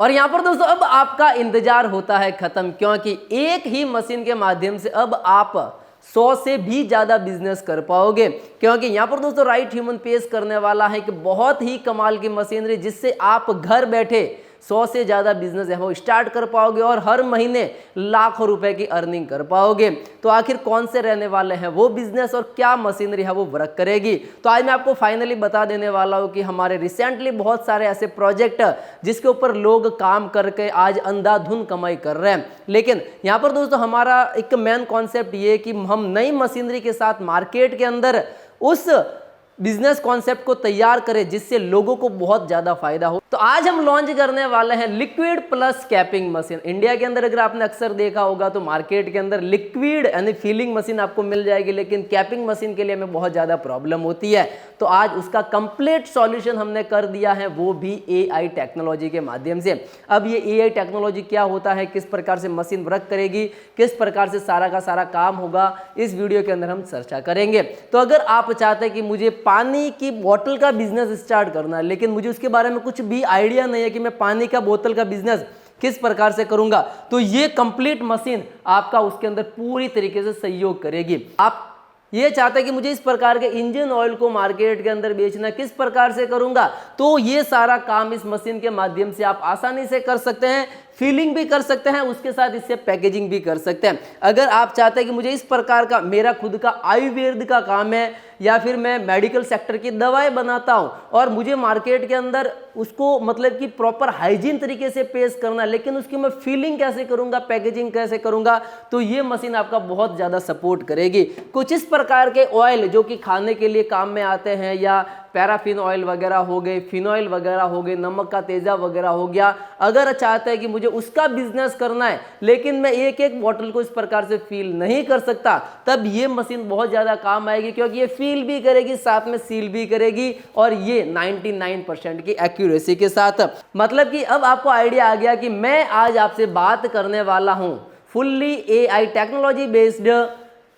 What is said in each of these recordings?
और यहाँ पर दोस्तों अब आपका इंतजार होता है खत्म, क्योंकि एक ही मशीन के माध्यम से अब आप 100 से भी ज़्यादा बिजनेस कर पाओगे। क्योंकि यहाँ पर दोस्तों राइट ह्यूमन पेश करने वाला है कि बहुत ही कमाल की मशीनरी जिससे आप घर बैठे 100 से ज़्यादा बिजनेस है वो स्टार्ट कर पाओगे और हर महीने लाखों रुपए की अर्निंग कर पाओगे। तो आखिर कौन से रहने वाले हैं वो बिजनेस और क्या मशीनरी है वो वर्क करेगी, तो आज मैं आपको फाइनली बता देने वाला हूँ कि हमारे रिसेंटली बहुत सारे ऐसे प्रोजेक्ट जिसके ऊपर लोग काम करके आज अंधाधुन कमाई कर रहे हैं। लेकिन यहाँ पर दोस्तों हमारा एक मेन कॉन्सेप्ट ये कि हम नई मशीनरी के साथ मार्केट के अंदर उस बिजनेस कॉन्सेप्ट को तैयार करें जिससे लोगों को बहुत ज़्यादा फायदा हो। तो आज हम लॉन्च करने वाले हैं liquid plus capping machine. India के अंदर अगर आपने अक्सर देखा होगा तो मार्केट के अंदर लिक्विड यानी फिलिंग मशीन आपको मिल जाएगी, लेकिन कैपिंग मशीन के लिए हमें बहुत ज़्यादा प्रॉब्लम होती है। तो आज उसका कंप्लीट सॉल्यूशन हमने कर दिया है, वो भी AI टेक्नोलॉजी के माध्यम से। अब ये AI टेक्नोलॉजी क्या होता है, किस प्रकार से मशीन वर्क करेगी, किस प्रकार से सारा का सारा काम होगा, इस वीडियो के अंदर हम चर्चा करेंगे। तो अगर आप चाहते हैं कि मुझे पानी की बोतल का बिजनेस स्टार्ट करना है लेकिन मुझे उसके बारे में कुछ भी आइडिया नहीं है कि मैं पानी का बोतल का बिजनेस किस प्रकार से करूंगा, तो ये कंप्लीट मशीन आपका उसके अंदर पूरी तरीके से सहयोग करेगी। आप ये चाहते हैं कि मुझे इस प्रकार के इंजन ऑयल को मार्केट के अंदर बेचना किस प्रकार से करूंगा, तो ये सारा काम इस मशीन के माध्यम से आप आसानी से कर सकते हैं। फीलिंग भी कर सकते हैं, उसके साथ इससे पैकेजिंग भी कर सकते हैं। अगर आप चाहते हैं कि मुझे इस प्रकार का मेरा खुद का आयुर्वेद का काम है या फिर मैं मेडिकल सेक्टर की दवाएं बनाता हूं और मुझे मार्केट के अंदर उसको मतलब कि प्रॉपर हाइजीन तरीके से पेश करना है, लेकिन उसकी मैं फीलिंग कैसे करूंगा, पैकेजिंग कैसे करूंगा, तो ये मशीन आपका बहुत ज़्यादा सपोर्ट करेगी। कुछ इस प्रकार के ऑयल जो कि खाने के लिए काम में आते हैं या पैराफिन ऑयल वगैरह हो गए, फिनॉइल वगैरह हो गए, नमक का तेजा वगैरह हो गया, अगर चाहते हैं कि मुझे उसका बिजनेस करना है लेकिन मैं एक एक बॉटल को इस प्रकार से फील नहीं कर सकता, तब ये मशीन बहुत ज़्यादा काम आएगी, क्योंकि ये फील भी करेगी साथ में सील भी करेगी और ये 99% की एक्यूरेसी के साथ। मतलब कि अब आपको आइडिया आ गया कि मैं आज आपसे बात करने वाला हूं fully AI technology based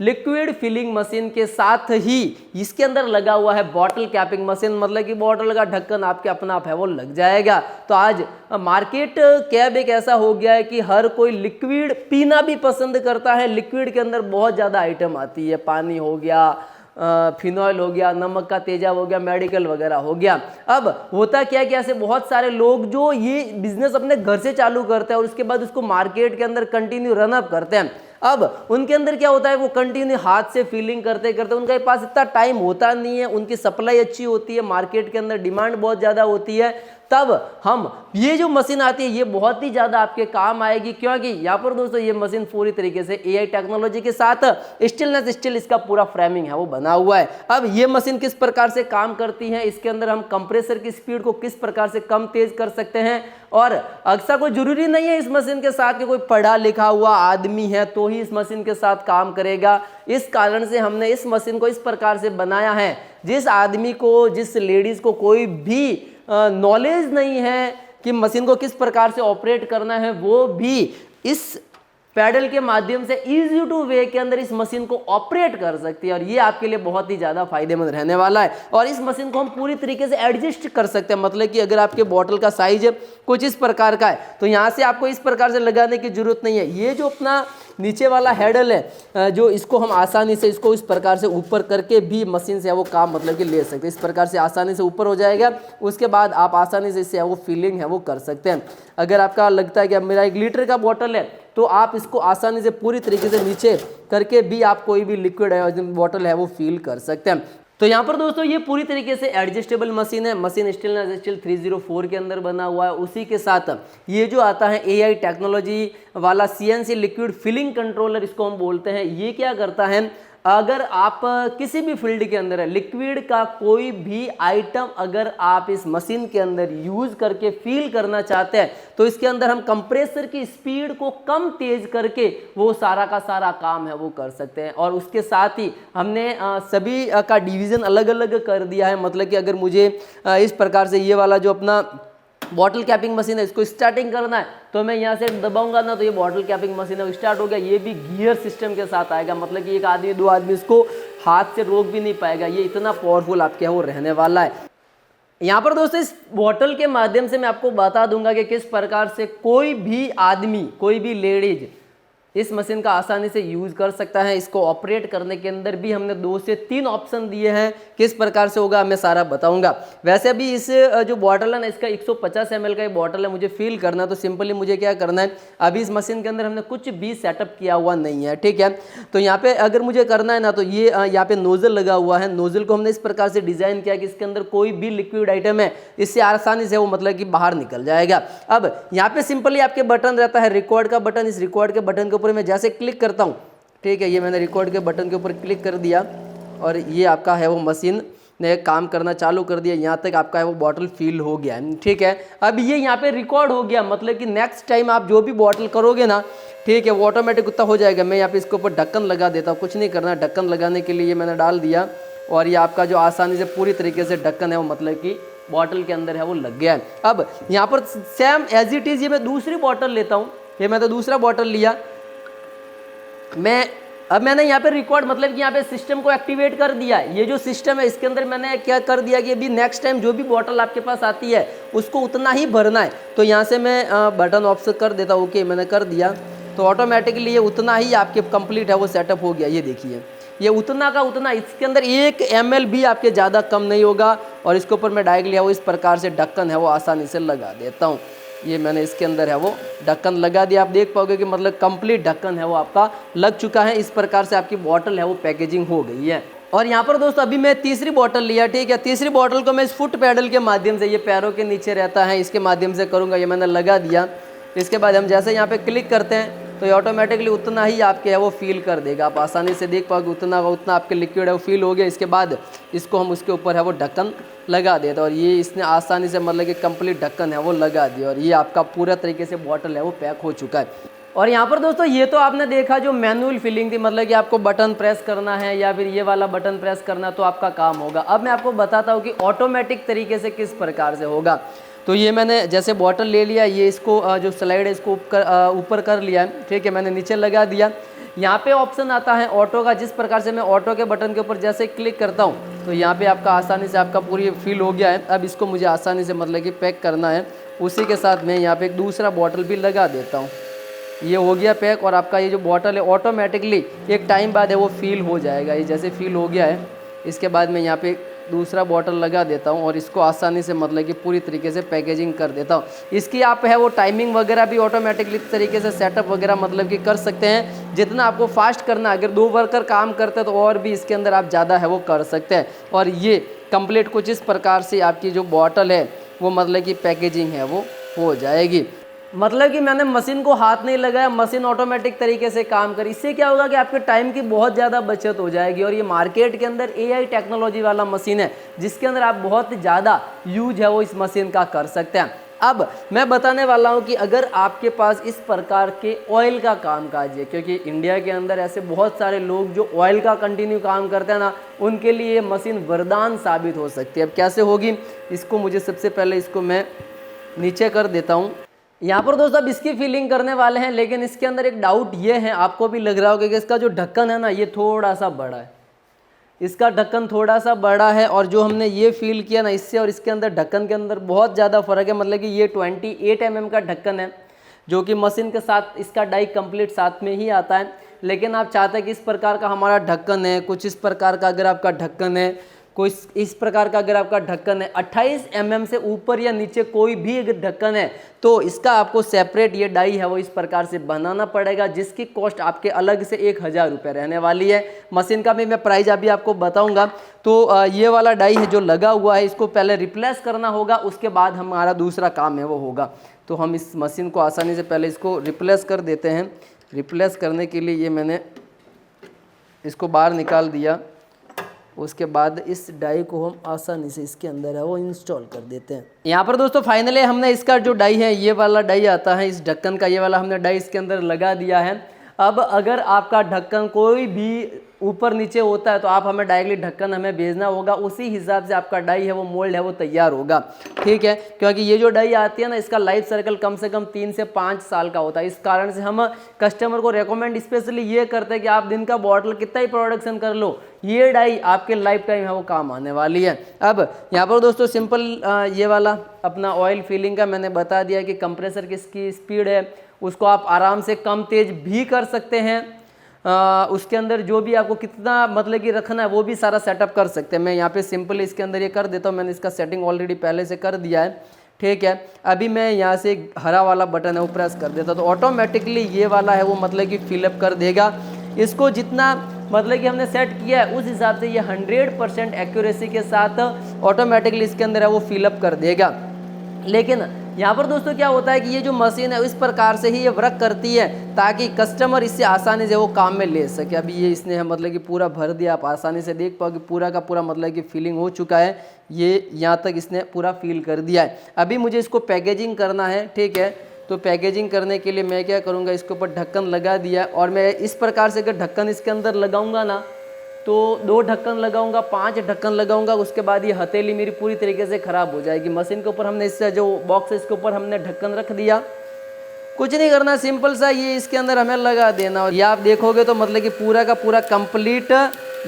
liquid filling machine के साथ ही इसके अंदर लगा हुआ है बॉटल कैपिंग मशीन, मतलब कि बॉटल का ढक्कन आपके अपना आप है वो लग जाएगा। तो आज मार्केट कैब एक ऐसा हो गया है कि हर कोई लिक्विड पीना भी पसंद करता है। लिक्विड के अंदर बहुत ज़्यादा आइटम आती है, पानी हो गया, फिनॉइल हो गया, नमक का तेजा हो गया, मेडिकल वगैरह हो गया। अब होता क्या है कि ऐसे बहुत सारे लोग जो ये बिजनेस अपने घर से चालू करते हैं और उसके बाद उसको मार्केट के अंदर कंटिन्यू रन अप करते हैं। अब उनके अंदर क्या होता है, वो कंटिन्यू हाथ से फीलिंग करते करते उनके पास इतना टाइम होता नहीं है, उनकी सप्लाई अच्छी होती है, मार्केट के अंदर डिमांड बहुत ज़्यादा होती है, तब हम ये जो मशीन आती है ये बहुत ही ज़्यादा आपके काम आएगी। क्योंकि यहाँ पर दोस्तों ये मशीन पूरी तरीके से AI टेक्नोलॉजी के साथ स्टेनलेस स्टील इसका पूरा फ्रेमिंग है वो बना हुआ है। अब ये मशीन किस प्रकार से काम करती है, इसके अंदर हम कंप्रेसर की स्पीड को किस प्रकार से कम तेज कर सकते हैं, और अक्सर कोई जरूरी नहीं है इस मशीन के साथ कि कोई पढ़ा लिखा हुआ आदमी है तो ही इस मशीन के साथ काम करेगा। इस कारण से हमने इस मशीन को इस प्रकार से बनाया है जिस आदमी को, जिस लेडीज को कोई भी नॉलेज नहीं है कि मशीन को किस प्रकार से ऑपरेट करना है, वो भी इस पैडल के माध्यम से इजी टू वे के अंदर इस मशीन को ऑपरेट कर सकती है और ये आपके लिए बहुत ही ज़्यादा फायदेमंद रहने वाला है। और इस मशीन को हम पूरी तरीके से एडजस्ट कर सकते हैं, मतलब कि अगर आपके बॉटल का साइज कुछ इस प्रकार का है तो यहाँ से आपको इस प्रकार से लगाने की जरूरत नहीं है। ये जो अपना नीचे वाला हैंडल है जो इसको हम आसानी से इसको इस प्रकार से ऊपर करके भी मशीन से वो काम मतलब कि ले सकते हैं। इस प्रकार से आसानी से ऊपर हो जाएगा, उसके बाद आप आसानी से इससे वो फीलिंग है वो कर सकते हैं। अगर आपका लगता है कि अब मेरा 1 लीटर का बॉटल है तो आप इसको आसानी से पूरी तरीके से नीचे करके भी आप कोई भी लिक्विड बॉटल है वो फील कर सकते हैं। तो यहाँ पर दोस्तों ये पूरी तरीके से एडजस्टेबल मशीन है, मशीन स्टेनलेस स्टील 304 के अंदर बना हुआ है। उसी के साथ ये जो आता है AI टेक्नोलॉजी वाला CNC लिक्विड फिलिंग कंट्रोलर इसको हम बोलते हैं। ये क्या करता है, अगर आप किसी भी फील्ड के अंदर है, लिक्विड का कोई भी आइटम अगर आप इस मशीन के अंदर यूज करके फील करना चाहते हैं तो इसके अंदर हम कंप्रेसर की स्पीड को कम तेज करके वो सारा का सारा काम है वो कर सकते हैं। और उसके साथ ही हमने सभी का डिवीजन अलग अलग कर दिया है, मतलब कि अगर मुझे इस प्रकार से ये वाला जो अपना बॉटल कैपिंग मशीन है इसको स्टार्टिंग करना है तो मैं यहाँ से दबाऊंगा ना तो ये बॉटल कैपिंग मशीन है स्टार्ट हो गया। ये भी गियर सिस्टम के साथ आएगा, मतलब कि एक आदमी 2 आदमी इसको हाथ से रोक भी नहीं पाएगा, ये इतना पावरफुल आपके यहाँ वो रहने वाला है। यहाँ पर दोस्तों इस बॉटल के माध्यम से मैं आपको बता दूंगा कि किस प्रकार से कोई भी आदमी, कोई भी लेडीज इस मशीन का आसानी से यूज कर सकता है। इसको ऑपरेट करने के अंदर भी हमने 2 से 3 ऑप्शन दिए हैं, किस प्रकार से होगा मैं सारा बताऊंगा। वैसे अभी इस जो बॉटल है ना, इसका 150 ml का ये बॉटल है, मुझे फील करना है, तो सिंपली मुझे क्या करना है, अभी इस मशीन के अंदर हमने कुछ भी सेटअप किया हुआ नहीं है, ठीक है। तो यहाँ पे अगर मुझे करना है ना, तो ये यहाँ पे नोजल लगा हुआ है, नोजल को हमने इस प्रकार से डिजाइन किया कि इसके अंदर कोई भी लिक्विड आइटम है इससे आसानी से वो मतलब कि बाहर निकल जाएगा। अब यहाँ पे सिंपली आपके बटन रहता है रिकॉर्ड का बटन, इस रिकॉर्ड के बटन के ऊपर मैं जैसे क्लिक करता हूँ, ठीक है, ये मैंने रिकॉर्ड के बटन के ऊपर क्लिक कर दिया और ये आपका है वो मशीन ने काम करना चालू कर दिया। यहाँ तक आपका है वो बॉटल फिल हो गया है, ठीक है। अब ये यहाँ पे रिकॉर्ड हो गया, मतलब कि नेक्स्ट टाइम आप जो भी बॉटल करोगे ना, ठीक है, वो ऑटोमेटिक उतना हो जाएगा। मैं यहाँ पे इसके ऊपर ढक्कन लगा देता हूँ, कुछ नहीं करना, ढक्कन लगाने के लिए ये मैंने डाल दिया और ये आपका जो आसानी से पूरी तरीके से ढक्कन है वो मतलब कि बॉटल के अंदर है वो लग गया है। अब यहाँ पर सेम एज इट इज़ ये मैं दूसरी बॉटल लेता हूँ, ये मैं तो दूसरा बॉटल लिया, अब मैंने यहाँ पे रिकॉर्ड मतलब कि यहाँ पे सिस्टम को एक्टिवेट कर दिया। ये जो सिस्टम है इसके अंदर मैंने क्या कर दिया कि अभी नेक्स्ट टाइम जो भी बॉटल आपके पास आती है उसको उतना ही भरना है। तो यहाँ से मैं बटन ऑप्शन कर देता हूँ, ओके मैंने कर दिया, तो ऑटोमेटिकली ये उतना ही आपके कंप्लीट है वो सेटअप हो गया। ये देखिए ये उतना का उतना, इसके अंदर 1 ml भी आपके ज़्यादा कम नहीं होगा। और इसके ऊपर मैं डायरेक्ट लिया वो इस प्रकार से ढक्कन है वो आसानी से लगा देता हूँ। ये मैंने इसके अंदर है वो ढक्कन लगा दिया, आप देख पाओगे कि मतलब कंप्लीट ढक्कन है वो आपका लग चुका है। इस प्रकार से आपकी बॉटल है वो पैकेजिंग हो गई है। और यहाँ पर दोस्तों अभी मैं तीसरी बॉटल लिया, ठीक है, तीसरी बॉटल को मैं इस फुट पैडल के माध्यम से, ये पैरों के नीचे रहता है, इसके माध्यम से करूँगा। ये मैंने लगा दिया, इसके बाद हम जैसे यहाँ पे क्लिक करते हैं तो ये ऑटोमेटिकली उतना ही आपके है वो फील कर देगा। आप आसानी से देख पाओगे उतना आपके लिक्विड है वो फील हो गया। इसके बाद इसको हम उसके ऊपर है वो ढक्कन लगा देता और ये इसने आसानी से मतलब कि कंप्लीट ढक्कन है वो लगा दिया और ये आपका पूरा तरीके से बॉटल है वो पैक हो चुका है। और यहाँ पर दोस्तों ये तो आपने देखा जो मैनुअल फिलिंग थी, मतलब कि आपको बटन प्रेस करना है या फिर ये वाला बटन प्रेस करना तो आपका काम होगा। अब मैं आपको बताता हूँ कि ऑटोमेटिक तरीके से किस प्रकार से होगा। तो ये मैंने जैसे बॉटल ले लिया, ये इसको जो स्लाइड है इसको ऊपर कर लिया है, ठीक है, मैंने नीचे लगा दिया। यहाँ पे ऑप्शन आता है ऑटो का, जिस प्रकार से मैं ऑटो के बटन के ऊपर जैसे क्लिक करता हूँ तो यहाँ पे आपका आसानी से आपका पूरी फिल हो गया है। अब इसको मुझे आसानी से मतलब कि पैक करना है, उसी के साथ मैं यहाँ पे एक दूसरा बॉटल भी लगा देता हूँ। ये हो गया पैक और आपका ये जो बॉटल है ऑटोमेटिकली एक टाइम बाद है वो फिल हो जाएगा। ये जैसे फिल हो गया है, इसके बाद मैं यहाँ पे दूसरा बॉटल लगा देता हूँ और इसको आसानी से मतलब कि पूरी तरीके से पैकेजिंग कर देता हूँ। इसकी आप है वो टाइमिंग वगैरह भी ऑटोमेटिकली तरीके से सेटअप वगैरह मतलब कि कर सकते हैं। जितना आपको फास्ट करना, अगर 2 वर्कर काम करते हैं तो और भी इसके अंदर आप ज़्यादा है वो कर सकते हैं। और ये कंप्लीट कुछ इस प्रकार से आपकी जो बॉटल है वो मतलब कि पैकेजिंग है वो हो जाएगी। मतलब कि मैंने मशीन को हाथ नहीं लगाया, मशीन ऑटोमेटिक तरीके से काम करी। इससे क्या होगा कि आपके टाइम की बहुत ज़्यादा बचत हो जाएगी। और ये मार्केट के अंदर AI टेक्नोलॉजी वाला मशीन है जिसके अंदर आप बहुत ज़्यादा यूज है वो इस मशीन का कर सकते हैं। अब मैं बताने वाला हूँ कि अगर आपके पास इस प्रकार के ऑयल का कामकाज है, क्योंकि इंडिया के अंदर ऐसे बहुत सारे लोग जो ऑयल का कंटिन्यू काम करते हैं ना, उनके लिए ये मशीन वरदान साबित हो सकती है। अब कैसे होगी, इसको मुझे सबसे पहले इसको मैं नीचे कर देता हूँ। यहाँ पर दोस्तों अब इसकी फीलिंग करने वाले हैं, लेकिन इसके अंदर एक डाउट ये है, आपको भी लग रहा होगा कि इसका जो ढक्कन है ना ये थोड़ा सा बड़ा है, इसका ढक्कन थोड़ा सा बड़ा है। और जो हमने ये फील किया ना इससे और इसके अंदर ढक्कन के अंदर बहुत ज़्यादा फर्क है। मतलब कि ये 28 mm का ढक्कन है जो कि मशीन के साथ इसका डाई कंप्लीट साथ में ही आता है। लेकिन आप चाहते हैं कि इस प्रकार का हमारा ढक्कन है, कुछ इस प्रकार का अगर आपका ढक्कन है, कोई इस प्रकार का अगर आपका ढक्कन है, 28 mm से ऊपर या नीचे कोई भी अगर ढक्कन है तो इसका आपको सेपरेट ये डाई है वो इस प्रकार से बनाना पड़ेगा, जिसकी कॉस्ट आपके अलग से 1000 रुपये रहने वाली है। मशीन का भी मैं प्राइस अभी आपको बताऊंगा। तो ये वाला डाई है जो लगा हुआ है इसको पहले रिप्लेस करना होगा, उसके बाद हमारा दूसरा काम है वो होगा। तो हम इस मशीन को आसानी से पहले इसको रिप्लेस कर देते हैं। रिप्लेस करने के लिए ये मैंने इसको बाहर निकाल दिया, उसके बाद इस डाई को हम आसानी से इसके अंदर है वो इंस्टॉल कर देते हैं। यहाँ पर दोस्तों फाइनली हमने इसका जो डाई है, ये वाला डाई आता है इस ढक्कन का, ये वाला हमने डाई इसके अंदर लगा दिया है। अब अगर आपका ढक्कन कोई भी ऊपर नीचे होता है तो आप हमें डायरेक्टली ढक्कन हमें भेजना होगा, उसी हिसाब से आपका डाई है वो मोल्ड है वो तैयार होगा, ठीक है। क्योंकि ये जो डाई आती है ना इसका लाइफ सर्कल कम से कम 3 से 5 साल का होता है। इस कारण से हम कस्टमर को रेकमेंड स्पेशली ये करते हैं कि आप दिन का बॉटल कितना ही प्रोडक्शन कर लो, ये डाई आपके लाइफ टाइम है वो काम आने वाली है। अब यहाँ पर दोस्तों सिंपल ये वाला अपना ऑयल फिलिंग का मैंने बता दिया कि कंप्रेसर किसकी स्पीड है उसको आप आराम से कम तेज भी कर सकते हैं। उसके अंदर जो भी आपको कितना मतलब कि रखना है वो भी सारा सेटअप कर सकते हैं। मैं यहाँ पे सिंपल इसके अंदर ये कर देता हूँ, मैंने इसका सेटिंग ऑलरेडी पहले से कर दिया है, ठीक है। अभी मैं यहाँ से हरा वाला बटन है वो प्रेस कर देता तो ऑटोमेटिकली ये वाला है वो मतलब कि फिलअप कर देगा। इसको जितना मतलब कि हमने सेट किया है उस हिसाब से ये 100% एक्यूरेसी के साथ ऑटोमेटिकली इसके अंदर है वो फिलअप कर देगा। लेकिन यहाँ पर दोस्तों क्या होता है कि ये जो मशीन है इस प्रकार से ही ये वर्क करती है ताकि कस्टमर इससे आसानी से वो काम में ले सके। अभी ये इसने मतलब कि पूरा भर दिया, आप आसानी से देख पाओ कि पूरा का पूरा मतलब कि फिलिंग हो चुका है, ये यहाँ तक इसने पूरा फिल कर दिया है। अभी मुझे इसको पैकेजिंग करना है, ठीक है। तो पैकेजिंग करने के लिए मैं क्या करूँगा, इसके ऊपर ढक्कन लगा दिया और मैं इस प्रकार से अगर ढक्कन इसके अंदर लगाऊंगा ना तो 2 ढक्कन लगाऊंगा, 5 ढक्कन लगाऊंगा, उसके बाद ये हथेली मेरी पूरी तरीके से ख़राब हो जाएगी। मशीन के ऊपर हमने इससे जो बॉक्स है इसके ऊपर हमने ढक्कन रख दिया, कुछ नहीं करना, सिंपल सा ये इसके अंदर हमें लगा देना। और ये आप देखोगे तो मतलब कि पूरा का पूरा कंप्लीट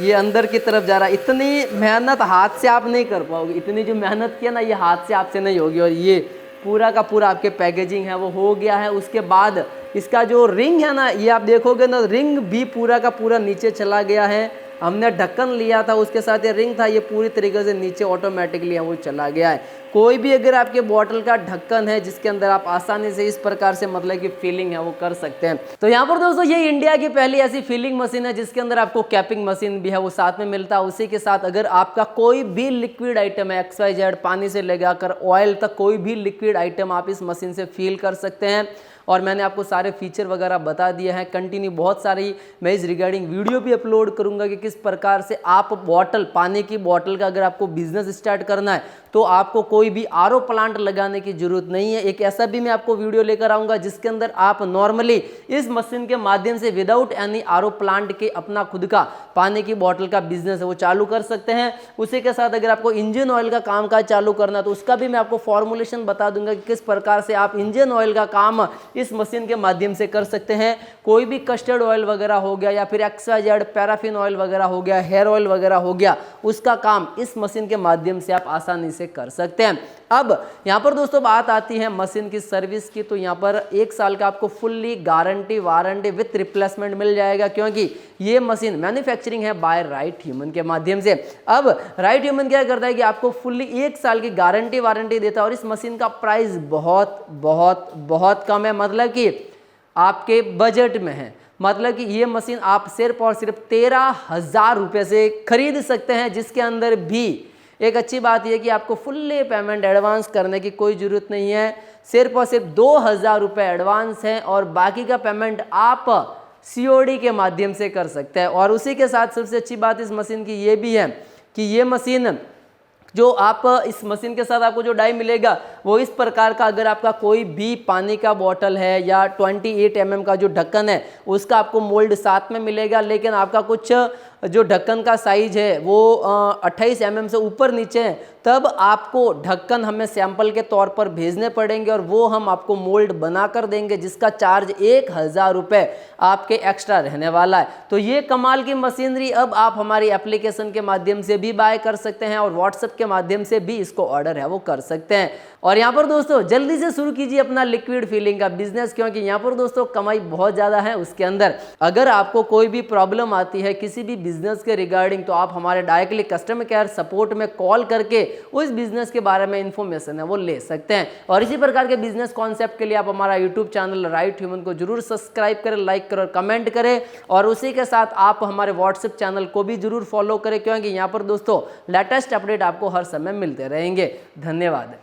ये अंदर की तरफ जा रहा है। इतनी मेहनत हाथ से आप नहीं कर पाओगे, इतनी जो मेहनत किया ना ये हाथ से आपसे नहीं होगी। और ये पूरा का पूरा आपके पैकेजिंग है वो हो गया है। उसके बाद इसका जो रिंग है ना ये आप देखोगे ना रिंग भी पूरा का पूरा नीचे चला गया है। हमने ढक्कन लिया था उसके साथ ये रिंग था, ये पूरी तरीके से नीचे ऑटोमेटिकली है वो चला गया है। कोई भी अगर आपके बॉटल का ढक्कन है जिसके अंदर आप आसानी से इस प्रकार से मतलब कि फिलिंग है वो कर सकते हैं। तो यहाँ पर दोस्तों ये इंडिया की पहली ऐसी फिलिंग मशीन है जिसके अंदर आपको कैपिंग मशीन भी है वो साथ में मिलता है। उसी के साथ अगर आपका कोई भी लिक्विड आइटम है XYZ पानी से लगाकर ऑयल तक कोई भी लिक्विड आइटम आप इस मशीन से फील कर सकते हैं। और मैंने आपको सारे फीचर वगैरह बता दिए हैं। कंटिन्यू बहुत सारी मैं इस रिगार्डिंग वीडियो भी अपलोड करूंगा कि किस प्रकार से आप बॉटल पानी की बॉटल का अगर आपको बिजनेस स्टार्ट करना है तो आपको कोई भी RO प्लांट लगाने की जरूरत नहीं है। एक ऐसा भी मैं आपको वीडियो लेकर आऊँगा जिसके अंदर आप नॉर्मली इस मशीन के माध्यम से विदाउट एनी RO प्लांट के अपना खुद का पानी की बॉटल का बिजनेस है वो चालू कर सकते हैं। उसी के साथ अगर आपको इंजन ऑयल का कामकाज चालू करना है तो उसका भी मैं आपको फॉर्मुलेशन बता दूंगा कि किस प्रकार से आप इंजन ऑयल का काम इस मशीन के माध्यम से कर सकते हैं। कोई भी कस्टर्ड ऑयल वगैरह हो गया या फिर XYZ पैराफिन ऑयल वगैरह हो गया, हेयर ऑयल वगैरह हो गया, उसका काम इस मशीन के माध्यम से आप आसानी से कर सकते हैं। अब यहाँ पर दोस्तों बात आती है मशीन की सर्विस की। तो यहाँ पर 1 साल का आपको fully guarantee warranty with replacement मिल जाएगा क्योंकि ये मशीन मैन्युफैक्चरिंग है बाय राइट ह्यूमन के माध्यम से। अब राइट ह्यूमन क्या करता है कि आपको फुल्ली 1 साल की गारंटी वारंटी देता है और इस मशीन का प्राइस बहुत बहुत बहुत कम है, मतलब कि आपके बजट में है। मतलब कि ये मशीन आप सिर्फ और सिर्फ 13,000 रुपये से खरीद सकते हैं, जिसके अंदर भी एक अच्छी बात यह कि आपको फुल्ली पेमेंट एडवांस करने की कोई ज़रूरत नहीं है। सिर्फ और सिर्फ 2,000 रुपये एडवांस है और बाकी का पेमेंट आप COD के माध्यम से कर सकते हैं। और उसी के साथ सबसे अच्छी बात इस मशीन की ये भी है कि ये मशीन जो आप इस मशीन के साथ आपको जो डाई मिलेगा वो इस प्रकार का, अगर आपका कोई भी पानी का बॉटल है या 28 mm का जो ढक्कन है उसका आपको मोल्ड साथ में मिलेगा। लेकिन आपका कुछ जो ढक्कन का साइज है वो 28 mm से ऊपर नीचे है, तब आपको ढक्कन हमें सैंपल के तौर पर भेजने पड़ेंगे और वो हम आपको मोल्ड बना कर देंगे, जिसका चार्ज 1,000 रुपये आपके एक्स्ट्रा रहने वाला है। तो ये कमाल की मशीनरी अब आप हमारी एप्लीकेशन के माध्यम से भी बाय कर सकते हैं और व्हाट्सएप के माध्यम से भी इसको ऑर्डर है वो कर सकते हैं। और यहाँ पर दोस्तों जल्दी से शुरू कीजिए अपना लिक्विड फिलिंग का बिजनेस, क्योंकि यहाँ पर दोस्तों कमाई बहुत ज़्यादा है उसके अंदर। अगर आपको कोई भी प्रॉब्लम आती है किसी भी बिजनेस के रिगार्डिंग तो आप हमारे डायरेक्टली कस्टमर केयर सपोर्ट में कॉल करके उस बिजनेस के बारे में इंफॉर्मेशन है वो ले सकते हैं। और इसी प्रकार के बिजनेस कॉन्सेप्ट के लिए आप हमारा यूट्यूब चैनल राइट ह्यूमन को जरूर सब्सक्राइब करें, लाइक करें और कमेंट करें। और उसी के साथ आप हमारे व्हाट्सएप चैनल को भी जरूर फॉलो करें, क्योंकि यहाँ पर दोस्तों लेटेस्ट अपडेट आपको हर समय मिलते रहेंगे। धन्यवाद।